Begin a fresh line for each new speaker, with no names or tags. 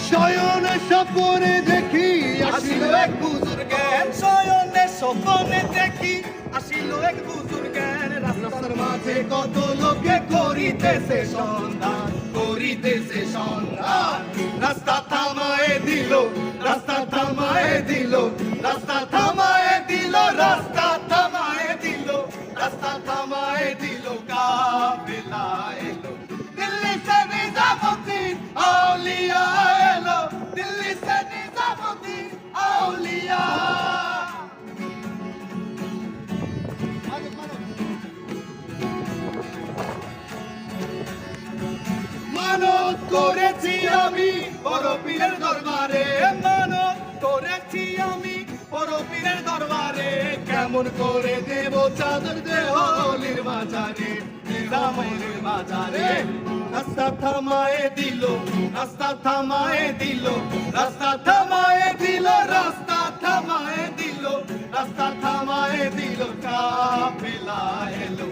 শয়নে স্বপনে দেখি
আসিল এক হুজুর জ্ঞান, শয়নে স্বপনে দেখি আসিল এক হুজুর জ্ঞান। রাস্তার মাঝে কত লোকে করিতেছে সন্ধান, করিতেছে সন্ধান। রাস্তা থামায়ে দিল, রাস্তা থামায়ে দিল, রাস্তা থামায়ে দিল, রাস্তা থামায়ে দিল, রাস্তা থামায়ে দিল। কাফেলা এলো দিল্লি সে নিজামুদ্দিন আউলিয়া এলো, দিল্লি সে নিজামুদ্দিন আউলিয়া। মানত করেছি আমি বড় পীরের দরবারে, মানত করেছি আমি বড় পীরের দরবারে। কেমন করে দেব চাদর দেহ অলির বাজারে, নিজামের বাজারে। রাস্তা থামায়ে দিল, রাস্তা থামায়ে দিল, রাস্তা থামায়ে দিল, রাস্তা থামায়ে দিল, রাস্তা থামায়ে দিল। কাফেলা এলো